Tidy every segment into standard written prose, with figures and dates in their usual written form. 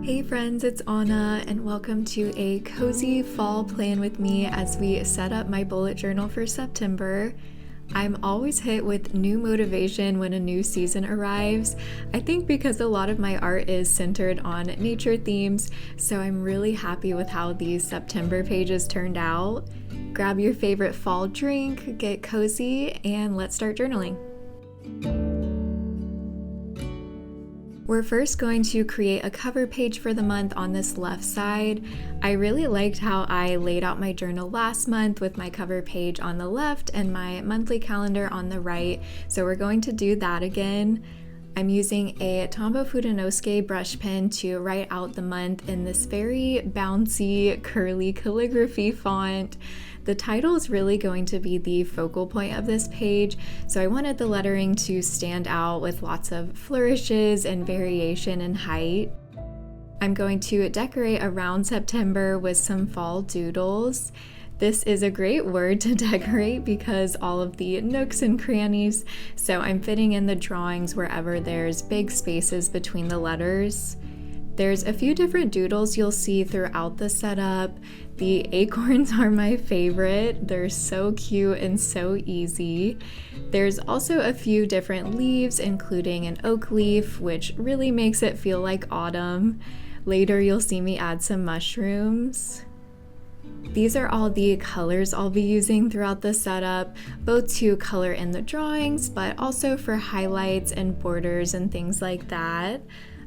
Hey friends, it's Anna and welcome to a cozy fall plan with me as we set up my bullet journal for September. I'm always hit with new motivation when a new season arrives. I think because a lot of my art is centered on nature themes, so I'm really happy with how these September pages turned out. Grab your favorite fall drink, get cozy, and let's start journaling. We're first going to create a cover page for the month on this left side. I really liked how I laid out my journal last month with my cover page on the left and my monthly calendar on the right, so we're going to do that again. I'm using a Tombow Fudenosuke brush pen to write out the month in this very bouncy, curly calligraphy font. The title is really going to be the focal point of this page, so I wanted the lettering to stand out with lots of flourishes and variation in height. I'm going to decorate around September with some fall doodles. This is a great word to decorate because all of the nooks and crannies, so I'm fitting in the drawings wherever there's big spaces between the letters. There's a few different doodles you'll see throughout the setup. The acorns are my favorite. They're so cute and so easy. There's also a few different leaves, including an oak leaf, which really makes it feel like autumn. Later you'll see me add some mushrooms. These are all the colors I'll be using throughout the setup, both to color in the drawings, but also for highlights and borders and things like that.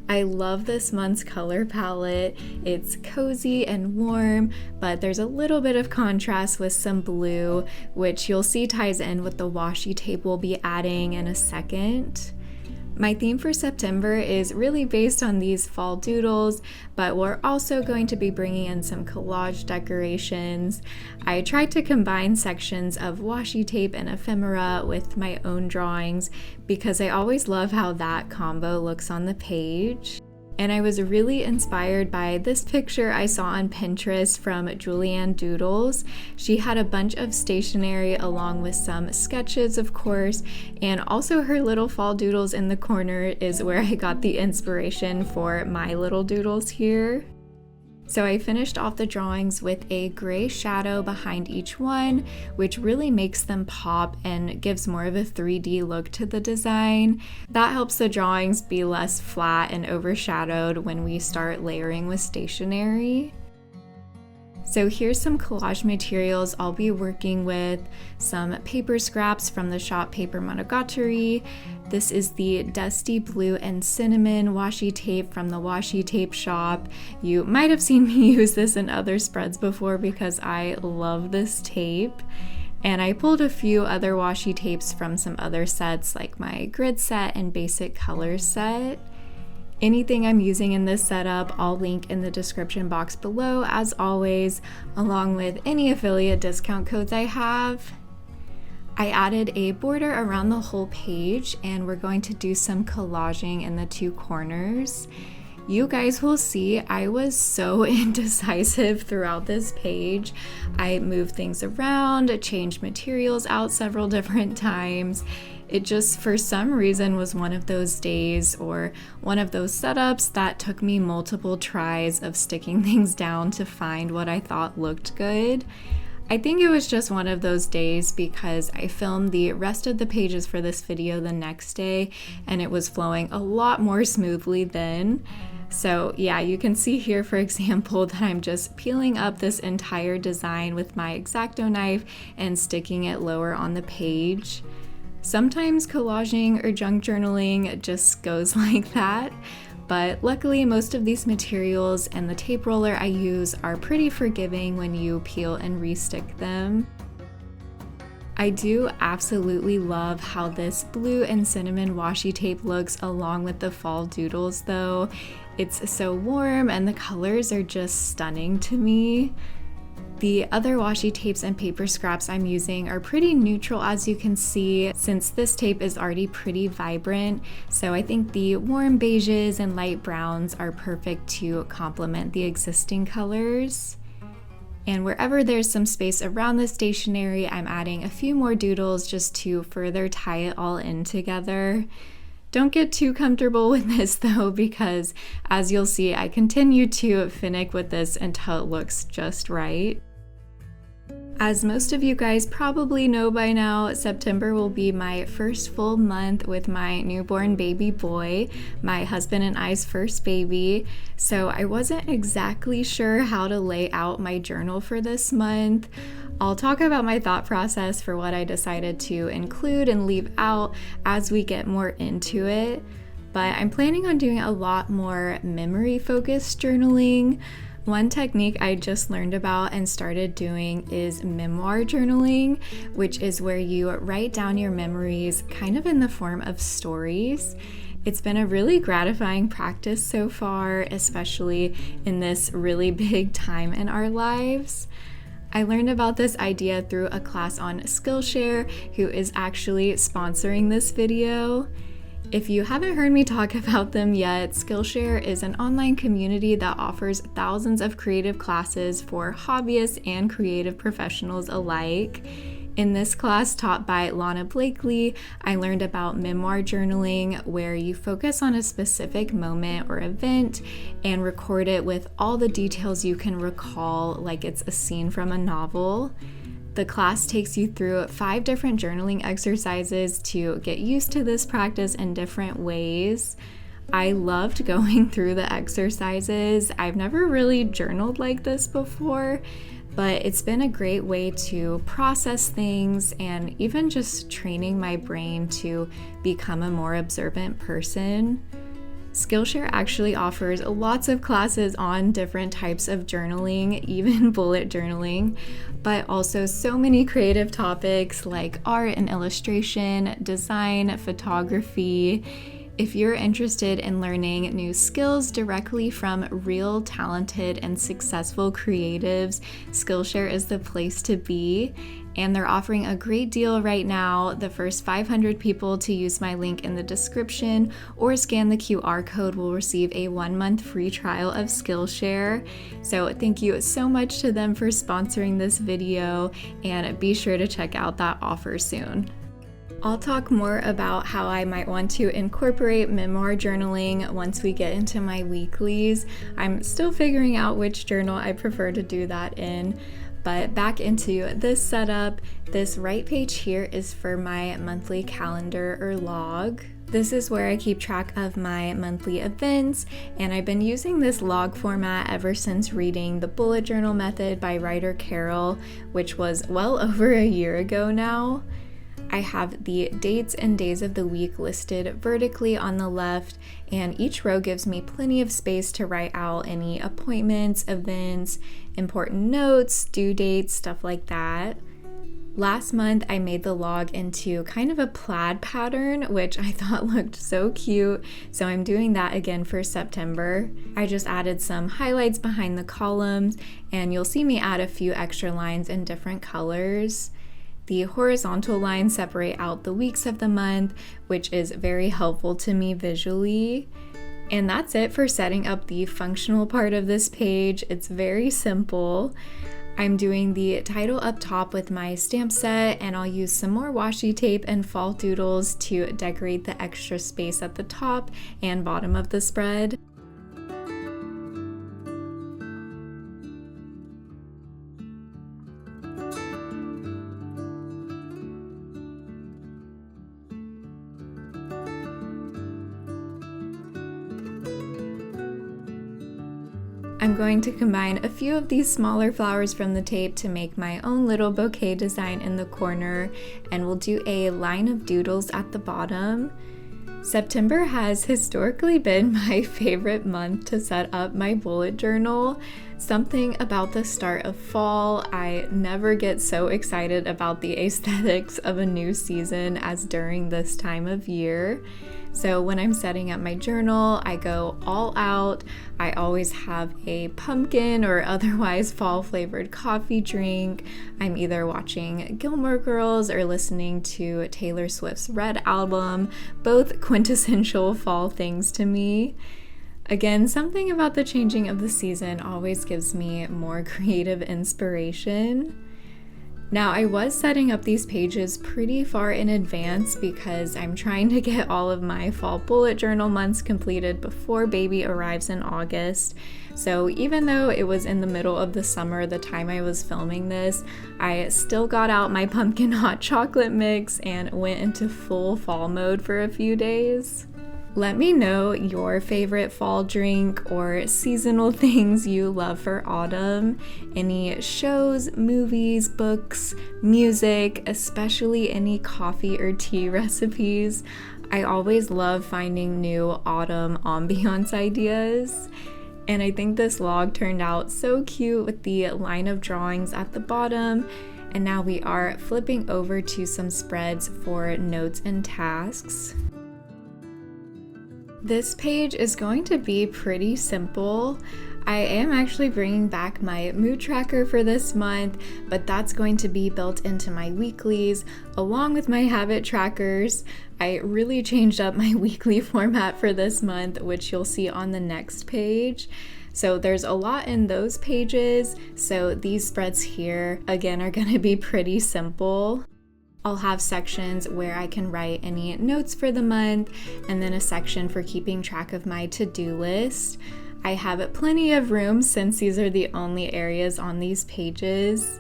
I love this month's color palette. It's cozy and warm, but there's a little bit of contrast with some blue, which you'll see ties in with the washi tape we'll be adding in a second. My theme for September is really based on these fall doodles, but we're also going to be bringing in some collage decorations. I tried to combine sections of washi tape and ephemera with my own drawings because I always love how that combo looks on the page. And I was really inspired by this picture I saw on Pinterest from Julianne Doodles. She had a bunch of stationery along with some sketches, of course, and also her little fall doodles in the corner is where I got the inspiration for my little doodles here. So I finished off the drawings with a gray shadow behind each one, which really makes them pop and gives more of a 3D look to the design. That helps the drawings be less flat and overshadowed when we start layering with stationery. So here's some collage materials I'll be working with, some paper scraps from the shop Paper Monogatari. This is the Dusty Blue and Cinnamon washi tape from the washi tape shop. You might have seen me use this in other spreads before because I love this tape. And I pulled a few other washi tapes from some other sets like my grid set and basic colors set. Anything I'm using in this setup, I'll link in the description box below as always, along with any affiliate discount codes I have. I added a border around the whole page and we're going to do some collaging in the two corners. You guys will see I was so indecisive throughout this page. I moved things around, changed materials out several different times. It just, for some reason, was one of those days or one of those setups that took me multiple tries of sticking things down to find what I thought looked good. I think it was just one of those days because I filmed the rest of the pages for this video the next day and it was flowing a lot more smoothly then. So yeah, you can see here, for example, that I'm just peeling up this entire design with my X-Acto knife and sticking it lower on the page. Sometimes collaging or junk journaling just goes like that, but luckily most of these materials and the tape roller I use are pretty forgiving when you peel and restick them. I do absolutely love how this blue and cinnamon washi tape looks along with the fall doodles though. It's so warm and the colors are just stunning to me. The other washi tapes and paper scraps I'm using are pretty neutral, as you can see, since this tape is already pretty vibrant. So I think the warm beiges and light browns are perfect to complement the existing colors. And wherever there's some space around the stationery, I'm adding a few more doodles just to further tie it all in together. Don't get too comfortable with this though, because as you'll see, I continue to finick with this until it looks just right. As most of you guys probably know by now, September will be my first full month with my newborn baby boy, my husband and I's first baby. So I wasn't exactly sure how to lay out my journal for this month. I'll talk about my thought process for what I decided to include and leave out as we get more into it. But I'm planning on doing a lot more memory-focused journaling. One technique I just learned about and started doing is memoir journaling, which is where you write down your memories kind of in the form of stories. It's been a really gratifying practice so far, especially in this really big time in our lives. I learned about this idea through a class on Skillshare, who is actually sponsoring this video. If you haven't heard me talk about them yet, Skillshare is an online community that offers thousands of creative classes for hobbyists and creative professionals alike. In this class taught by Lana Blakely, I learned about memoir journaling, where you focus on a specific moment or event and record it with all the details you can recall, like it's a scene from a novel. The class takes you through 5 different journaling exercises to get used to this practice in different ways. I loved going through the exercises. I've never really journaled like this before, but it's been a great way to process things and even just training my brain to become a more observant person. Skillshare actually offers lots of classes on different types of journaling, even bullet journaling, but also so many creative topics like art and illustration, design, photography. If you're interested in learning new skills directly from real talented and successful creatives, Skillshare is the place to be. And they're offering a great deal right now. The first 500 people to use my link in the description or scan the QR code will receive a 1-month free trial of Skillshare. So thank you so much to them for sponsoring this video, and be sure to check out that offer soon. I'll talk more about how I might want to incorporate memoir journaling once we get into my weeklies. I'm still figuring out which journal I prefer to do that in. But back into this setup, this right page here is for my monthly calendar or log. This is where I keep track of my monthly events, and I've been using this log format ever since reading The Bullet Journal Method by writer Carol, which was well over a year ago now. I have the dates and days of the week listed vertically on the left, and each row gives me plenty of space to write out any appointments, events, important notes, due dates, stuff like that. Last month, I made the log into kind of a plaid pattern, which I thought looked so cute, so I'm doing that again for September. I just added some highlights behind the columns, and you'll see me add a few extra lines in different colors. The horizontal lines separate out the weeks of the month, which is very helpful to me visually. And that's it for setting up the functional part of this page. It's very simple. I'm doing the title up top with my stamp set, and I'll use some more washi tape and fall doodles to decorate the extra space at the top and bottom of the spread. I'm going to combine a few of these smaller flowers from the tape to make my own little bouquet design in the corner, and we'll do a line of doodles at the bottom. September has historically been my favorite month to set up my bullet journal. Something about the start of fall, I never get so excited about the aesthetics of a new season as during this time of year. So when I'm setting up my journal, I go all out. I always have a pumpkin or otherwise fall flavored coffee drink. I'm either watching Gilmore Girls or listening to Taylor Swift's Red album, both quintessential fall things to me. Again, something about the changing of the season always gives me more creative inspiration. Now, I was setting up these pages pretty far in advance because I'm trying to get all of my fall bullet journal months completed before baby arrives in August. So even though it was in the middle of the summer the time I was filming this, I still got out my pumpkin hot chocolate mix and went into full fall mode for a few days. Let me know your favorite fall drink or seasonal things you love for autumn. Any shows, movies, books, music, especially any coffee or tea recipes. I always love finding new autumn ambiance ideas. And I think this log turned out so cute with the line of drawings at the bottom. And now we are flipping over to some spreads for notes and tasks. This page is going to be pretty simple. I am actually bringing back my mood tracker for this month, but that's going to be built into my weeklies along with my habit trackers. I really changed up my weekly format for this month, which you'll see on the next page. So there's a lot in those pages, so these spreads here, again, are going to be pretty simple. I'll have sections where I can write any notes for the month, and then a section for keeping track of my to-do list. I have plenty of room since these are the only areas on these pages.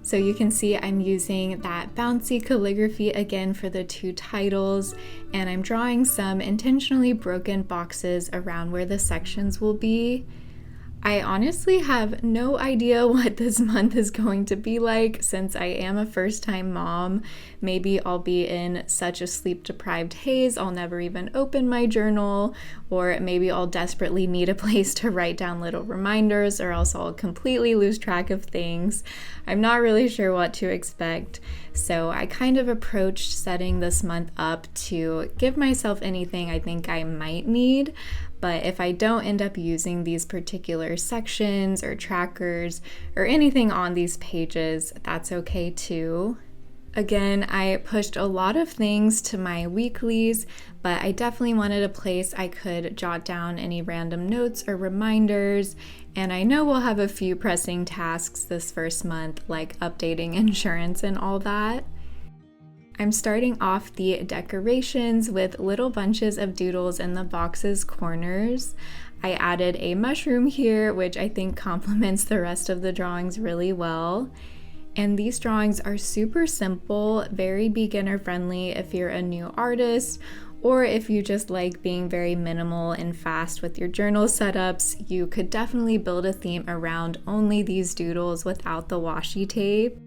So you can see I'm using that bouncy calligraphy again for the two titles, and I'm drawing some intentionally broken boxes around where the sections will be. I honestly have no idea what this month is going to be like since I am a first-time mom. Maybe I'll be in such a sleep-deprived haze I'll never even open my journal, or maybe I'll desperately need a place to write down little reminders, or else I'll completely lose track of things. I'm not really sure what to expect, so I kind of approached setting this month up to give myself anything I think I might need. But if I don't end up using these particular sections or trackers or anything on these pages, that's okay too. Again, I pushed a lot of things to my weeklies, but I definitely wanted a place I could jot down any random notes or reminders, and I know we'll have a few pressing tasks this first month, like updating insurance and all that. I'm starting off the decorations with little bunches of doodles in the box's corners. I added a mushroom here, which I think complements the rest of the drawings really well. And these drawings are super simple, very beginner friendly if you're a new artist, or if you just like being very minimal and fast with your journal setups. You could definitely build a theme around only these doodles without the washi tape.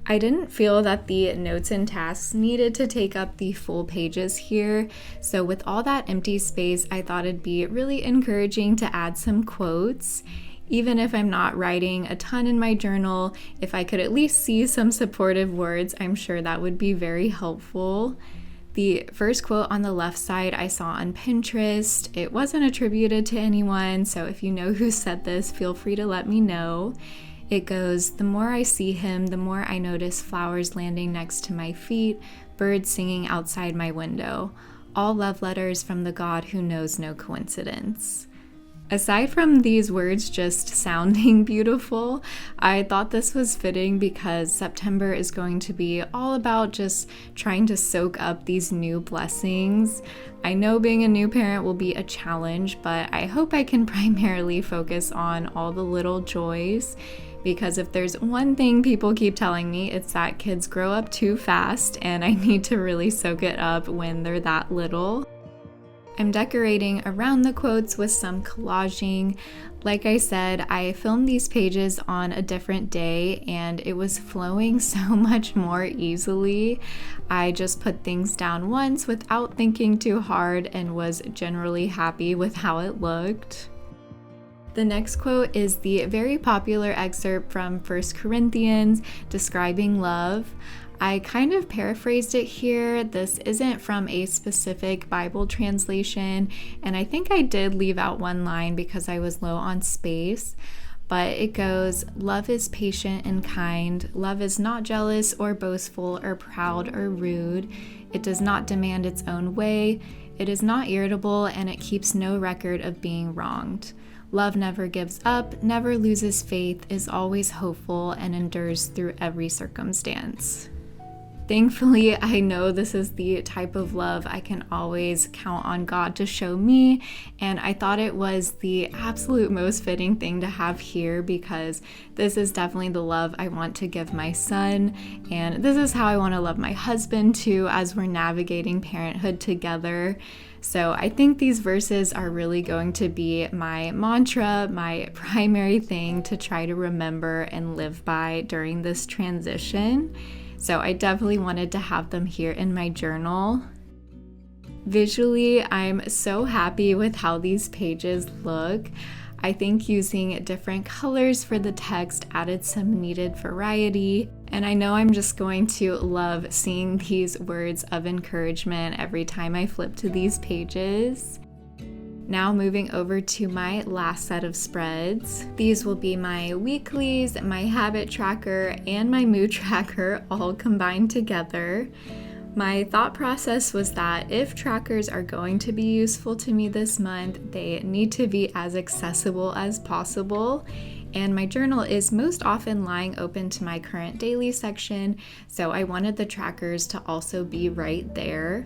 I didn't feel that the notes and tasks needed to take up the full pages here, so with all that empty space, I thought it'd be really encouraging to add some quotes. Even if I'm not writing a ton in my journal, if I could at least see some supportive words, I'm sure that would be very helpful. The first quote on the left side I saw on Pinterest. It wasn't attributed to anyone, so if you know who said this, feel free to let me know. It goes, "The more I see him, the more I notice flowers landing next to my feet, birds singing outside my window. All love letters from the God who knows no coincidence." Aside from these words just sounding beautiful, I thought this was fitting because September is going to be all about just trying to soak up these new blessings. I know being a new parent will be a challenge, but I hope I can primarily focus on all the little joys. Because if there's one thing people keep telling me, it's that kids grow up too fast, and I need to really soak it up when they're that little. I'm decorating around the quotes with some collaging. Like I said, I filmed these pages on a different day and it was flowing so much more easily. I just put things down once without thinking too hard and was generally happy with how it looked. The next quote is the very popular excerpt from 1 Corinthians describing love. I kind of paraphrased it here. This isn't from a specific Bible translation, and I think I did leave out one line because I was low on space. But it goes, "Love is patient and kind. Love is not jealous or boastful or proud or rude. It does not demand its own way. It is not irritable, and it keeps no record of being wronged. Love never gives up, never loses faith, is always hopeful, and endures through every circumstance. Thankfully, I know this is the type of love I can always count on God to show me, and I thought it was the absolute most fitting thing to have here because this is definitely the love I want to give my son, and this is how I want to love my husband too as we're navigating parenthood together. So I think these verses are really going to be my mantra, my primary thing to try to remember and live by during this transition. So I definitely wanted to have them here in my journal. Visually, I'm so happy with how these pages look. I think using different colors for the text added some needed variety, and I know I'm just going to love seeing these words of encouragement every time I flip to these pages. Now moving over to my last set of spreads. These will be my weeklies, my habit tracker, and my mood tracker all combined together. My thought process was that if trackers are going to be useful to me this month, they need to be as accessible as possible. And my journal is most often lying open to my current daily section, so I wanted the trackers to also be right there.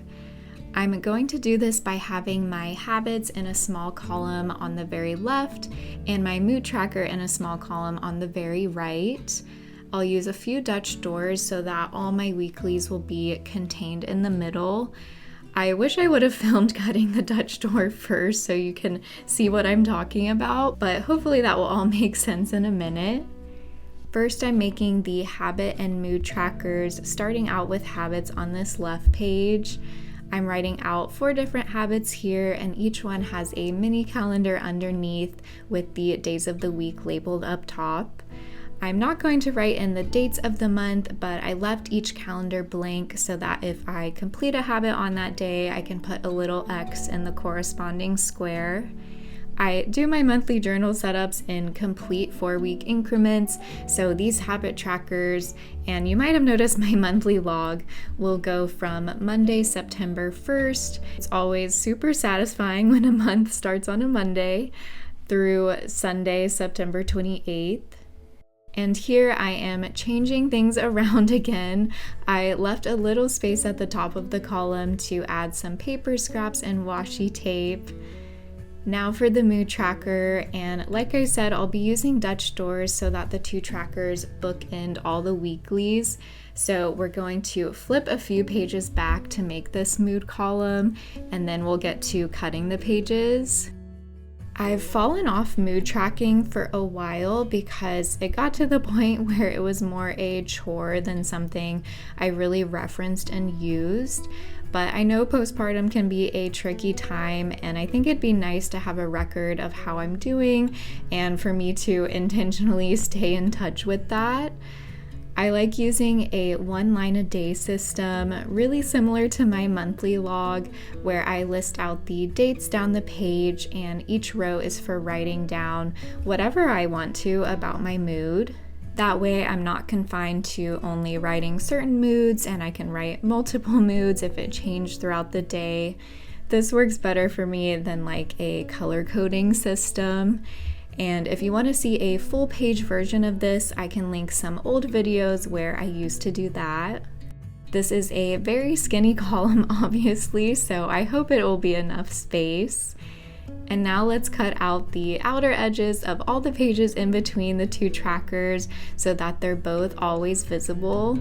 I'm going to do this by having my habits in a small column on the very left and my mood tracker in a small column on the very right. I'll use a few Dutch doors so that all my weeklies will be contained in the middle. I wish I would have filmed cutting the Dutch door first so you can see what I'm talking about, but hopefully that will all make sense in a minute. First, I'm making the habit and mood trackers, starting out with habits on this left page. I'm writing out 4 different habits here, and each one has a mini calendar underneath with the days of the week labeled up top. I'm not going to write in the dates of the month, but I left each calendar blank so that if I complete a habit on that day, I can put a little X in the corresponding square. I do my monthly journal setups in complete 4-week increments, so these habit trackers, and you might have noticed my monthly log, will go from Monday, September 1st. It's always super satisfying when a month starts on a Monday, through Sunday, September 28th. And here I am changing things around again. I left a little space at the top of the column to add some paper scraps and washi tape. Now for the mood tracker, and like I said, I'll be using Dutch doors so that the 2 trackers bookend all the weeklies. So we're going to flip a few pages back to make this mood column, and then we'll get to cutting the pages. I've fallen off mood tracking for a while because it got to the point where it was more a chore than something I really referenced and used. But I know postpartum can be a tricky time, and I think it'd be nice to have a record of how I'm doing and for me to intentionally stay in touch with that. I like using a 1 line a day system, really similar to my monthly log, where I list out the dates down the page and each row is for writing down whatever I want to about my mood. That way I'm not confined to only writing certain moods, and I can write multiple moods if it changed throughout the day. This works better for me than like a color coding system. And if you want to see a full page version of this, I can link some old videos where I used to do that. This is a very skinny column, obviously, so I hope it will be enough space. And now let's cut out the outer edges of all the pages in between the 2 trackers so that they're both always visible.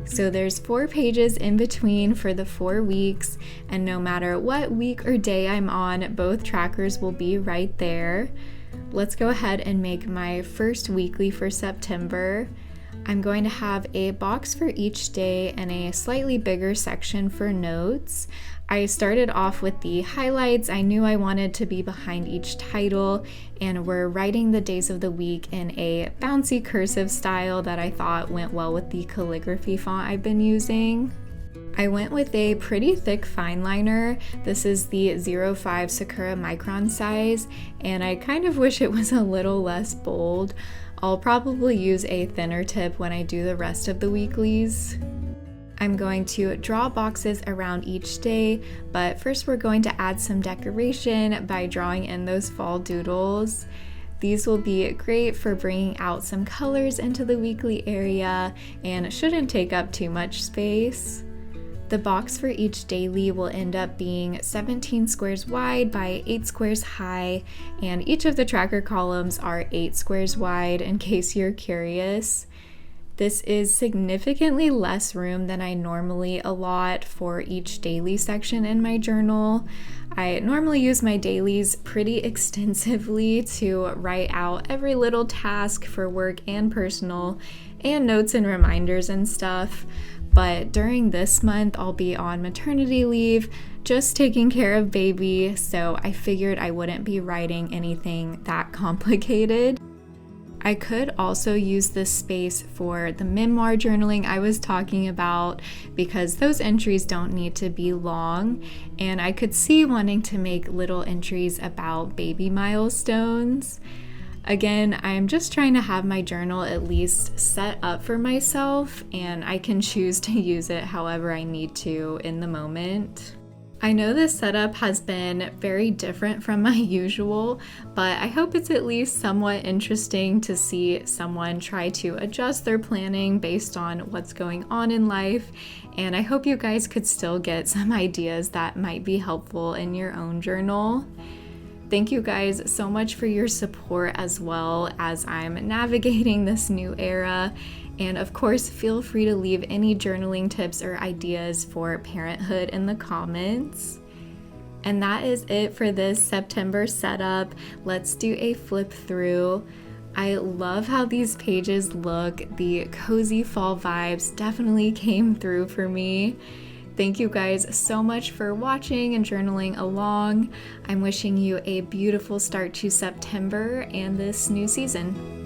So there's 4 pages in between for the 4 weeks, and no matter what week or day I'm on, both trackers will be right there. Let's go ahead and make my first weekly for September. I'm going to have a box for each day and a slightly bigger section for notes. I started off with the highlights. I knew I wanted to be behind each title, and we're writing the days of the week in a bouncy cursive style that I thought went well with the calligraphy font I've been using. I I went with a pretty thick fine liner. This is the 05 Sakura micron size, and I kind of wish it was a little less bold. I'll probably use a thinner tip when I do the rest of the weeklies. I'm going to draw boxes around each day, but first we're going to add some decoration by drawing in those fall doodles. These will be great for bringing out some colors into the weekly area and shouldn't take up too much space. The box for each daily will end up being 17 squares wide by 8 squares high, and each of the tracker columns are 8 squares wide in case you're curious. This is significantly less room than I normally allot for each daily section in my journal. I normally use my dailies pretty extensively to write out every little task for work and personal, and notes and reminders and stuff. But during this month, I'll be on maternity leave, just taking care of baby, so I figured I wouldn't be writing anything that complicated. I could also use this space for the memoir journaling I was talking about because those entries don't need to be long, and I could see wanting to make little entries about baby milestones. Again, I'm just trying to have my journal at least set up for myself, and I can choose to use it however I need to in the moment. I know this setup has been very different from my usual, but I hope it's at least somewhat interesting to see someone try to adjust their planning based on what's going on in life, and I hope you guys could still get some ideas that might be helpful in your own journal. Thank you guys so much for your support as well as I'm navigating this new era. And of course, feel free to leave any journaling tips or ideas for parenthood in the comments. And that is it for this September setup. Let's do a flip through. I love how these pages look. The cozy fall vibes definitely came through for me. Thank you guys so much for watching and journaling along. I'm wishing you a beautiful start to September and this new season.